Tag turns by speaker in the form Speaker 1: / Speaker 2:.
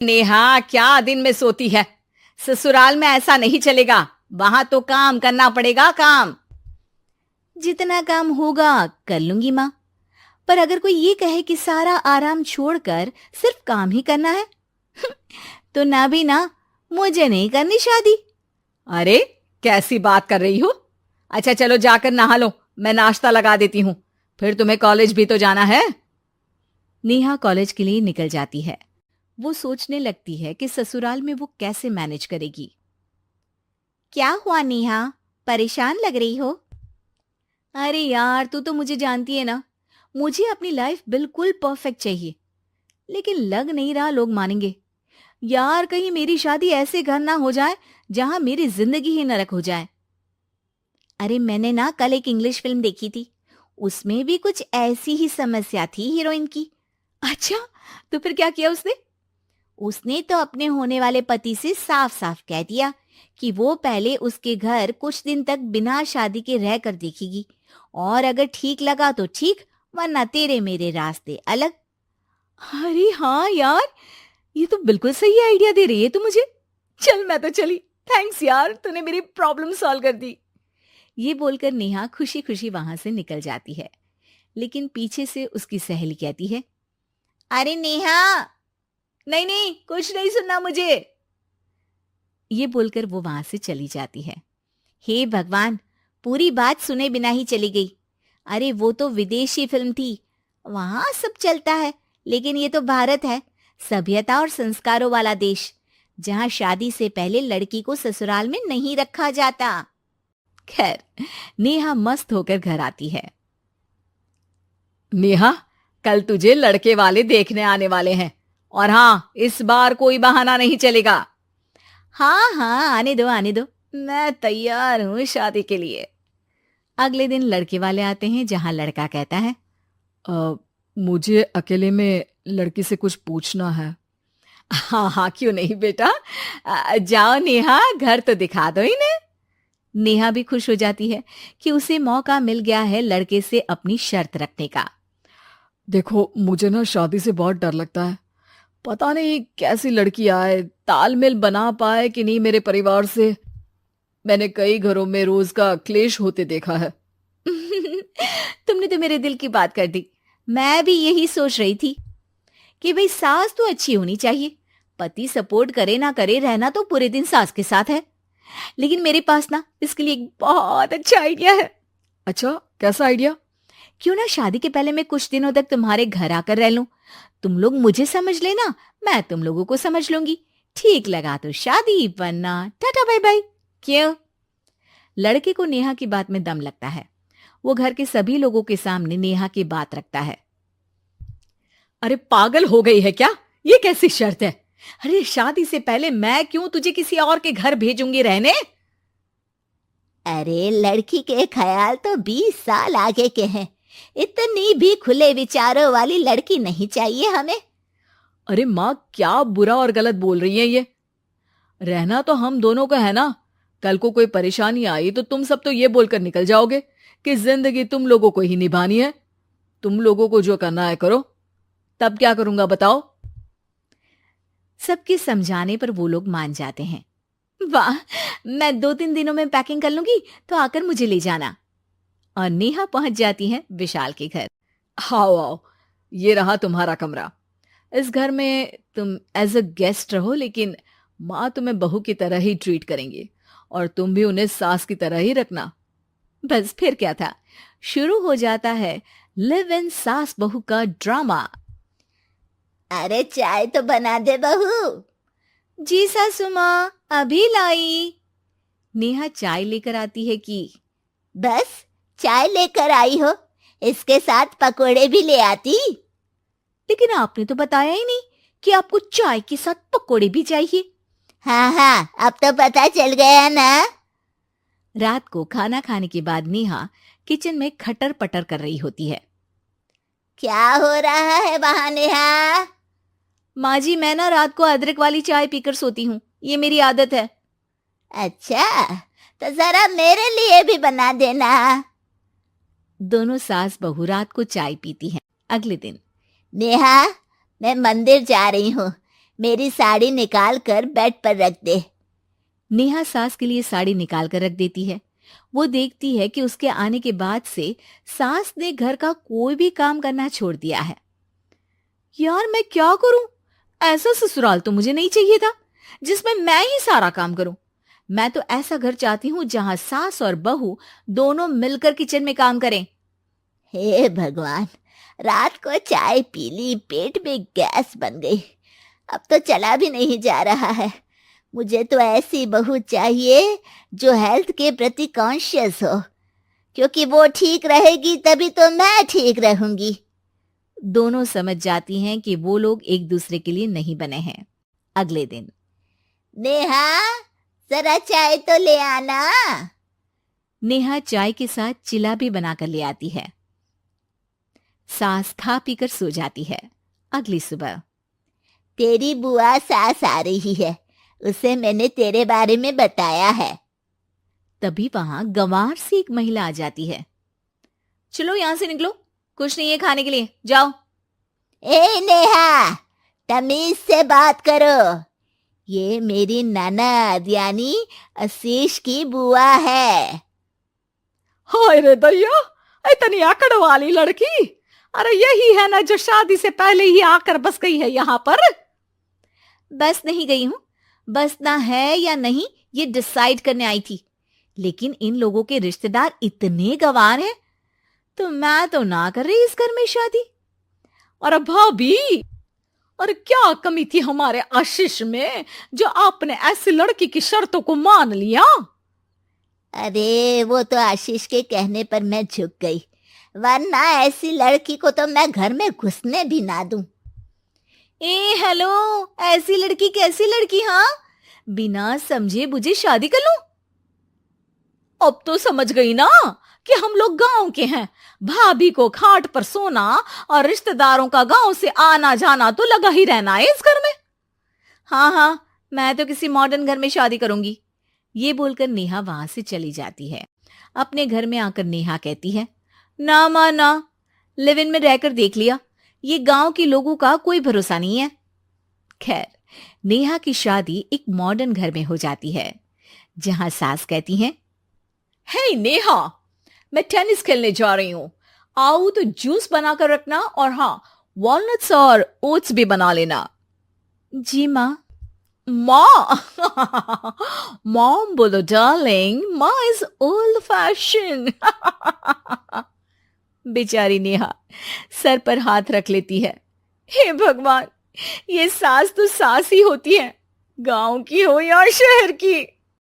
Speaker 1: नेहा, क्या दिन में सोती है? ससुराल में ऐसा नहीं चलेगा। वहां तो काम करना पड़ेगा, काम।
Speaker 2: जितना काम होगा कर लूंगी माँ, पर अगर कोई ये कहे कि सारा आराम छोड़कर सिर्फ काम ही करना है तो ना भी ना, मुझे नहीं करनी शादी।
Speaker 1: अरे, कैसी बात कर रही हो? अच्छा चलो जाकर नहा लो, मैं नाश्ता लगा देती हूँ। फिर तुम्हें कॉलेज भी तो जाना है।
Speaker 2: नेहा कॉलेज के लिए निकल जाती है। वो सोचने लगती है कि ससुराल में वो कैसे मैनेज करेगी। क्या हुआ नेहा, परेशान लग रही हो? अरे यार, तू तो मुझे जानती है ना, मुझे अपनी लाइफ बिल्कुल परफेक्ट चाहिए, लेकिन लग नहीं रहा लोग मानेंगे। यार, कहीं मेरी शादी ऐसे घर ना हो जाए जहां मेरी जिंदगी ही नरक हो जाए। अरे मैंने ना कल एक इंग्लिश फिल्म देखी थी, उसमें भी कुछ ऐसी ही समस्या थी हीरोइन की। अच्छा, तो फिर क्या किया उसने? उसने तो अपने होने वाले पति से साफ साफ कह दिया कि वो पहले उसके घर कुछ दिन तक बिना शादी के रह कर देखेगी, और अगर ठीक लगा तो ठीक, वरना तेरे मेरे रास्ते अलग। अरे हाँ यार, ये तो बिल्कुल सही आइडिया दे रही है तू मुझे। चल मैं तो चली। थैंक्स यार, तूने मेरी प्रॉब्लम सॉल्व कर दी। ये बोलकर नेहा खुशी खुशी वहां से निकल जाती है, लेकिन पीछे से उसकी सहेली कहती है, अरे नेहा, नहीं नहीं, कुछ नहीं सुनना मुझे। ये बोलकर वो वहां से चली जाती है। हे भगवान, पूरी बात सुने बिना ही चली गई। अरे वो तो विदेशी फिल्म थी, वहां सब चलता है, लेकिन ये तो भारत है, सभ्यता और संस्कारों वाला देश, जहां शादी से पहले लड़की को ससुराल में नहीं रखा जाता। खैर, नेहा मस्त होकर घर आती है।
Speaker 1: नेहा, कल तुझे लड़के वाले देखने आने वाले हैं, और हाँ, इस बार कोई बहाना नहीं चलेगा।
Speaker 2: हाँ हाँ, आने दो आने दो, मैं तैयार हूं शादी के लिए। अगले दिन लड़के वाले आते हैं, जहां लड़का कहता है,
Speaker 1: मुझे अकेले में लड़की से कुछ पूछना है। हाँ हाँ, क्यों नहीं बेटा। जाओ नेहा, घर तो दिखा दो इन्हें।
Speaker 2: नेहा भी खुश हो जाती है कि उसे मौका मिल गया है लड़के से अपनी शर्त रखने का।
Speaker 1: देखो, मुझे ना शादी से बहुत डर लगता है। पता नहीं कैसी लड़की आए, तालमेल बना पाए कि नहीं मेरे परिवार से। मैंने कई घरों में रोज का क्लेश होते देखा है।
Speaker 2: तुमने तो मेरे दिल की बात कर दी। मैं भी यही सोच रही थी कि भाई सास तो अच्छी होनी चाहिए, पति सपोर्ट करे ना करे, रहना तो पूरे दिन सास के साथ है। लेकिन मेरे पास ना इसके लिए एक बहुत अच्छा आइडिया है।
Speaker 1: अच्छा, कैसा आइडिया?
Speaker 2: क्यों ना शादी के पहले मैं कुछ दिनों तक तुम्हारे घर आकर रह लूं, तुम लोग मुझे समझ लेना, मैं तुम लोगों को समझ लूंगी। ठीक लगा तो शादी, वरना टाटा बाय बाय। क्यों? लड़के को नेहा की बात में दम लगता है। वो घर के सभी लोगों के सामने नेहा की बात रखता है।
Speaker 1: अरे पागल हो गई है क्या? ये कैसी शर्त है? अरे शादी से पहले मैं क्यों तुझे किसी और के घर भेजूंगी रहने?
Speaker 2: अरे लड़की के ख्याल तो 20 साल आगे के हैं, इतनी भी खुले विचारों वाली लड़की नहीं चाहिए हमें।
Speaker 1: अरे माँ, क्या बुरा और गलत बोल रही है ये? रहना तो हम दोनों का है ना। कल को कोई परेशानी आई तो तुम सब तो ये बोलकर निकल जाओगे कि जिंदगी तुम लोगों को ही निभानी है। तुम लोगों को जो करना है करो। तब क्या करूंगा बताओ?
Speaker 2: सबके समझाने पर वो लोग मान जाते हैं। वाह, मैं 2-3 दिनों में पैकिंग कर लूंगी, तो आकर मुझे ले जाना। और नेहा पहुंच जाती है विशाल के घर।
Speaker 1: आओ आओ, ये रहा तुम्हारा कमरा। इस घर में तुम एज अ गेस्ट रहो, लेकिन माँ तुम्हें बहू की तरह ही ट्रीट करेंगी, और तुम भी उन्हें सास की तरह ही रखना।
Speaker 2: बस फिर क्या था, शुरू हो जाता है लिव इन सास बहू का ड्रामा। अरे चाय तो बना दे बहू। जी सासू माँ, अभी लाई। नेहा चाय लेकर आती है कि बस चाय लेकर आई हो, इसके साथ पकोड़े भी ले आती। लेकिन आपने तो बताया ही नहीं कि आपको चाय के साथ पकोड़े भी चाहिए। हाँ हाँ, अब तो पता चल गया ना। रात को खाना खाने के बाद नेहा किचन में खटर पटर कर रही होती है। क्या हो रहा है वहां नेहा? माँ जी, मैं ना रात को अदरक वाली चाय पीकर सोती हूँ, ये मेरी आदत है। अच्छा, तो जरा मेरे लिए भी बना देना। दोनों सास बहू रात को चाय पीती हैं। अगले दिन, नेहा, मैं मंदिर जा रही हूँ, मेरी साड़ी निकाल कर बेड पर रख दे। नेहा सास के लिए साड़ी निकाल कर रख देती है। वो देखती है कि उसके आने के बाद से सास ने घर का कोई भी काम करना छोड़ दिया है। यार मैं क्या करूं? ऐसा ससुराल तो मुझे नहीं चाहिए था जिसमें मैं ही सारा काम करूं। मैं तो ऐसा घर चाहती हूं जहां सास और बहू दोनों मिलकर किचन में काम करें। हे भगवान, रात को चाय पी ली, पेट में गैस बन गई, अब तो चला भी नहीं जा रहा है। मुझे तो ऐसी बहू चाहिए जो हेल्थ के प्रति कॉन्शियस हो, क्योंकि वो ठीक रहेगी तभी तो मैं ठीक रहूंगी। दोनों समझ जाती हैं कि वो लोग एक दूसरे के लिए नहीं बने हैं। अगले दिन, नेहा जरा चाय तो ले आना। नेहा चाय के साथ चिला भी बनाकर ले आती है। सास खा पीकर सो जाती है। अगली सुबह, तेरी बुआ सास आ रही है, उसे मैंने तेरे बारे में बताया है। तभी वहां गंवार से एक महिला आ जाती है। चलो यहां से निकलो, कुछ नहीं है खाने के लिए, जाओ। ए नेहा, तमीज से बात करो, ये मेरी ननद यानी आशीष की बुआ है।
Speaker 1: हाय रे दैया, इतनी आकड़ वाली लड़की! अरे यही है ना जो शादी से पहले ही आकर बस गई है यहाँ पर।
Speaker 2: बस नहीं गई हूं, बसना है या नहीं ये डिसाइड करने आई थी, लेकिन इन लोगों के रिश्तेदार इतने गंवार हैं तो मैं तो ना कर रही इस घर में शादी।
Speaker 1: और भाभी, और क्या कमी थी हमारे आशीष में जो आपने ऐसी लड़की की शर्तों को मान लिया?
Speaker 2: अरे वो तो आशीष के कहने पर मैं झुक गई, वरना ऐसी लड़की को तो मैं घर में घुसने भी ना दूं। ए हेलो, ऐसी लड़की कैसी लड़की? हाँ, बिना समझे बुझे शादी कर लूं?
Speaker 1: अब तो समझ गई ना कि हम लोग गांव के हैं। भाभी को खाट पर सोना और रिश्तेदारों का गांव से आना जाना तो लगा ही रहना है इस घर में।
Speaker 2: हाँ हाँ, मैं तो किसी मॉडर्न घर में शादी करूंगी। ये बोलकर नेहा वहां से चली जाती है। अपने घर में आकर नेहा कहती है, ना मां ना, लिव इन में रहकर देख लिया, ये गांव के लोगों का कोई भरोसा नहीं है। खैर, नेहा की शादी एक मॉडर्न घर में हो जाती है, जहां सास कहती हैं,
Speaker 1: हे नेहा, मैं टेनिस खेलने जा रही हूं, आओ तो जूस बनाकर रखना, और हाँ, वॉलनट्स और ओट्स भी बना लेना।
Speaker 2: जी माँ।
Speaker 1: माँ मॉम बोलो डार्लिंग, माँ इज ओल्ड फैशन।
Speaker 2: बेचारी नेहा सर पर हाथ रख लेती है।
Speaker 1: हे भगवान, ये सास तो सास ही होती है, गांव की हो या शहर की।